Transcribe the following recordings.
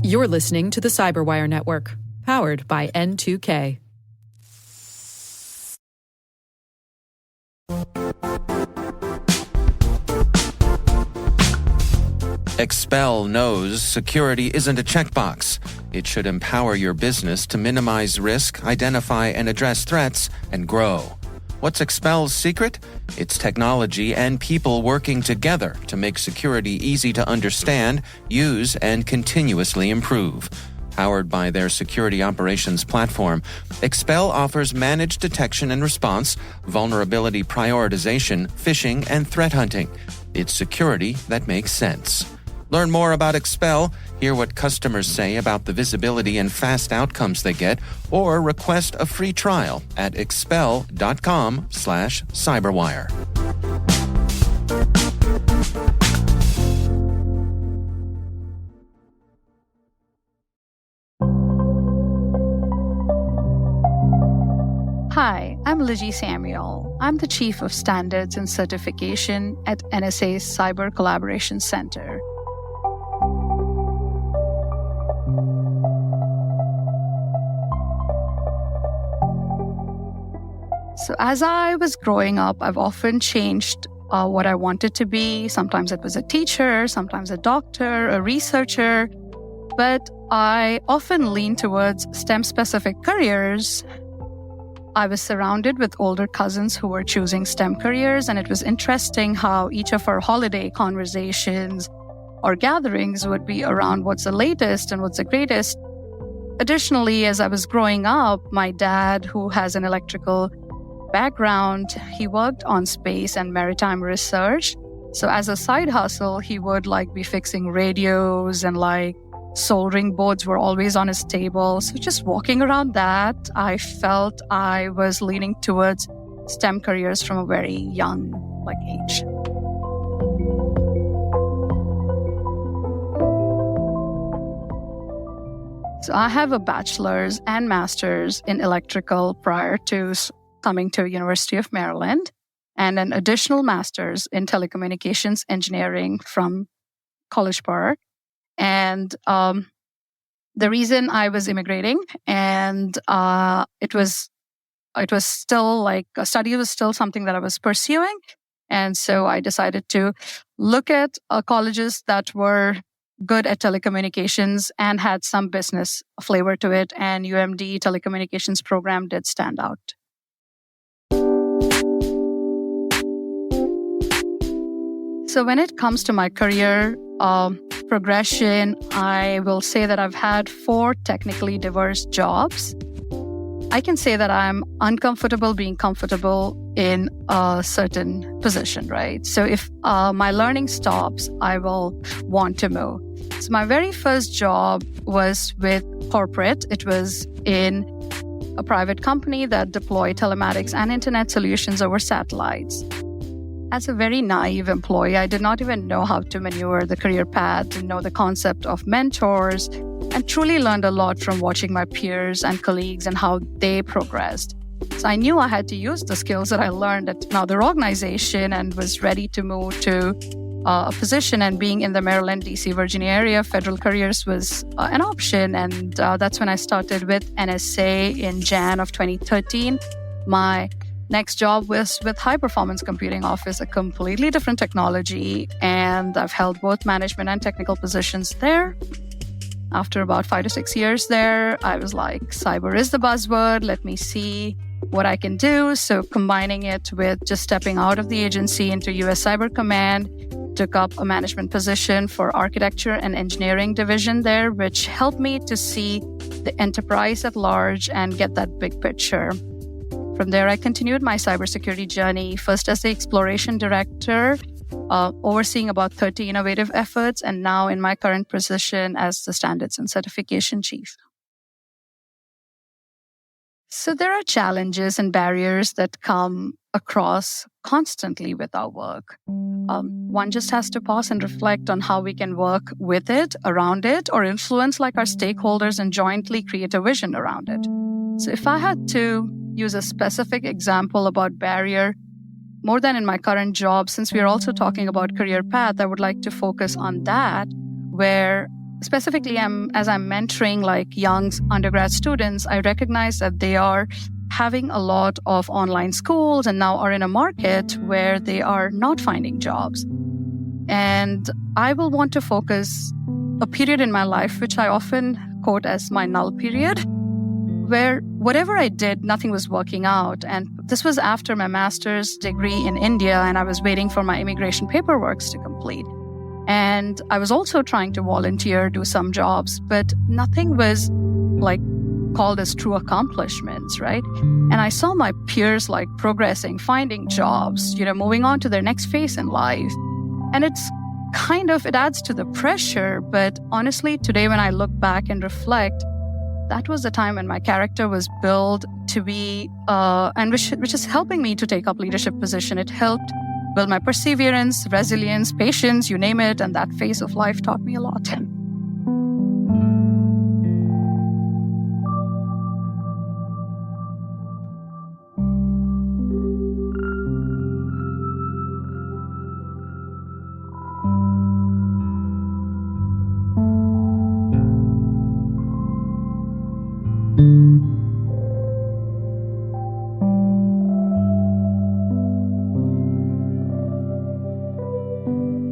You're listening to the Cyberwire Network, powered by N2K. Expel knows security isn't a checkbox. It should empower your business to minimize risk, identify and address threats, and grow. What's Expel's secret? It's technology and people working together to make security easy to understand, use, and continuously improve. Powered by their security operations platform, Expel offers managed detection and response, vulnerability prioritization, phishing, and threat hunting. It's security that makes sense. Learn more about Expel, hear what customers say about the visibility and fast outcomes they get, or request a free trial at expel.com/cyberwire. Hi, I'm Liji Samuel. I'm the Chief of Standards and Certification at NSA's Cyber Collaboration Center. So as I was growing up, I've often changed what I wanted to be. Sometimes it was a teacher, sometimes a doctor, a researcher, but I often leaned towards STEM-specific careers. I was surrounded with older cousins who were choosing STEM careers, and it was interesting how each of our holiday conversations or gatherings would be around what's the latest and what's the greatest. Additionally, as I was growing up, my dad, who has an electrical background, he worked on space and maritime research. So as a side hustle, he would be fixing radios and soldering boards were always on his table. So just walking around that, I felt I was leaning towards STEM careers from a very young age. So I have a bachelor's and master's in electrical prior to coming to University of Maryland, and an additional master's in telecommunications engineering from College Park. And the reason I was immigrating, and it was still study was still something that I was pursuing. And so I decided to look at colleges that were good at telecommunications and had some business flavor to it. And UMD telecommunications program did stand out. So when it comes to my career progression, I will say that I've had 4 technically diverse jobs. I can say that I'm uncomfortable being comfortable in a certain position, right? So if my learning stops, I will want to move. So my very first job was with corporate. It was in a private company that deployed telematics and internet solutions over satellites. As a very naive employee, I did not even know how to maneuver the career path, didn't know the concept of mentors, and truly learned a lot from watching my peers and colleagues and how they progressed. So I knew I had to use the skills that I learned at another organization and was ready to move to a position. And being in the Maryland, D.C., Virginia area, federal careers was an option. And that's when I started with NSA in Jan of 2013. My next job was with High Performance Computing Office, a completely different technology, and I've held both management and technical positions there. After about 5 to 6 years there, I was like, cyber is the buzzword, let me see what I can do. So combining it with just stepping out of the agency into U.S. Cyber Command, took up a management position for architecture and engineering division there, which helped me to see the enterprise at large and get that big picture. From there, I continued my cybersecurity journey, first as the exploration director, overseeing about 30 innovative efforts, and now in my current position as the standards and certification chief. So there are challenges and barriers that come across constantly with our work. One just has to pause and reflect on how we can work with it, around it, or influence our stakeholders and jointly create a vision around it. So if I had to use a specific example about barrier, more than in my current job, since we are also talking about career path, I would like to focus on that, where specifically as I'm mentoring like young undergrad students, I recognize that they are having a lot of online schools and now are in a market where they are not finding jobs. And I will want to focus a period in my life, which I often quote as my null period, where whatever I did, nothing was working out. And this was after my master's degree in India, and I was waiting for my immigration paperwork to complete. And I was also trying to volunteer, do some jobs, but nothing was like called as true accomplishments, right? And I saw my peers like progressing, finding jobs, moving on to their next phase in life. And it adds to the pressure. But honestly, today when I look back and reflect, that was the time when my character was built to be, and which is helping me to take up leadership position. It helped build my perseverance, resilience, patience, you name it. And that phase of life taught me a lot.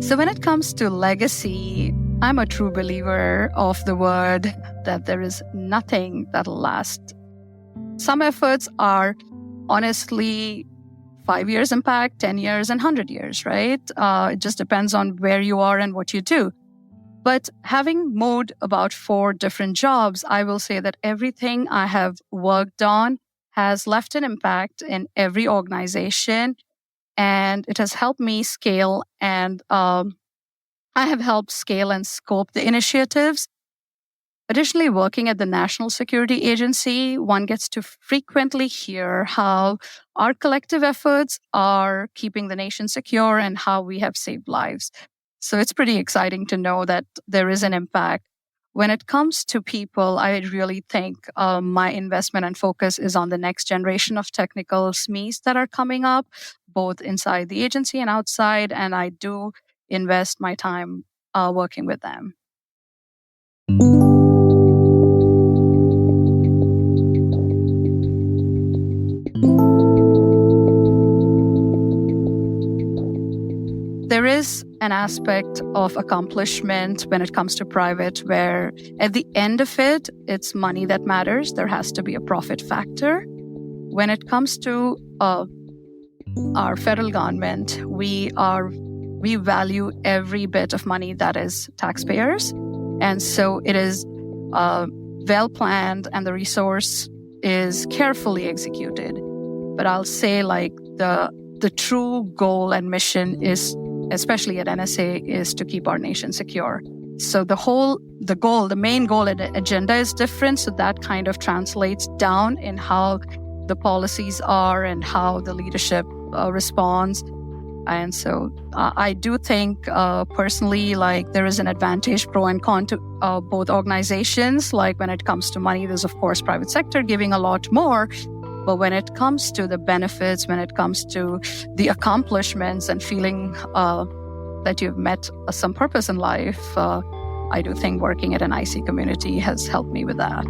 So when it comes to legacy, I'm a true believer of the word that there is nothing that'll last. Some efforts are honestly 5 years impact, 10 years, and 100 years, right? It just depends on where you are and what you do. But having moved about 4 different jobs, I will say that everything I have worked on has left an impact in every organization. And it has helped me scale and I have helped scale and scope the initiatives. Additionally, working at the National Security Agency, one gets to frequently hear how our collective efforts are keeping the nation secure and how we have saved lives. So it's pretty exciting to know that there is an impact. When it comes to people, I really think my investment and focus is on the next generation of technical SMEs that are coming up, both inside the agency and outside. And I do invest my time working with them. There is an aspect of accomplishment when it comes to private where at the end of it, it's money that matters. There has to be a profit factor. When it comes to our federal government, we value every bit of money that is taxpayers. And so it is well planned and the resource is carefully executed. But I'll say like the true goal and mission is, especially at NSA, is to keep our nation secure. So the main goal and agenda is different. So that kind of translates down in how the policies are and how the leadership responds. And so I do think personally, like there is an advantage, pro and con to both organizations. Like when it comes to money, there's of course private sector giving a lot more. But when it comes to the benefits, when it comes to the accomplishments and feeling that you've met some purpose in life, I do think working at an IC community has helped me with that.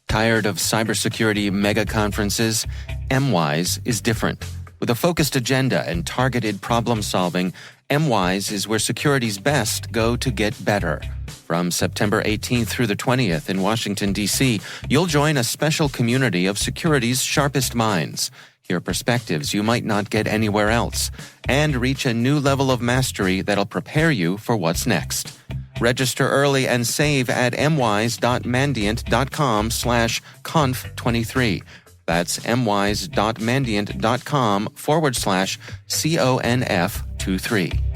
Tired of cybersecurity mega conferences? MWise is different. With a focused agenda and targeted problem solving, MWise is where security's best go to get better. From September 18th through the 20th in Washington, D.C., you'll join a special community of security's sharpest minds, hear perspectives you might not get anywhere else, and reach a new level of mastery that'll prepare you for what's next. Register early and save at mwise.mandiant.com/conf23. That's mwise.mandiant.com/conf23.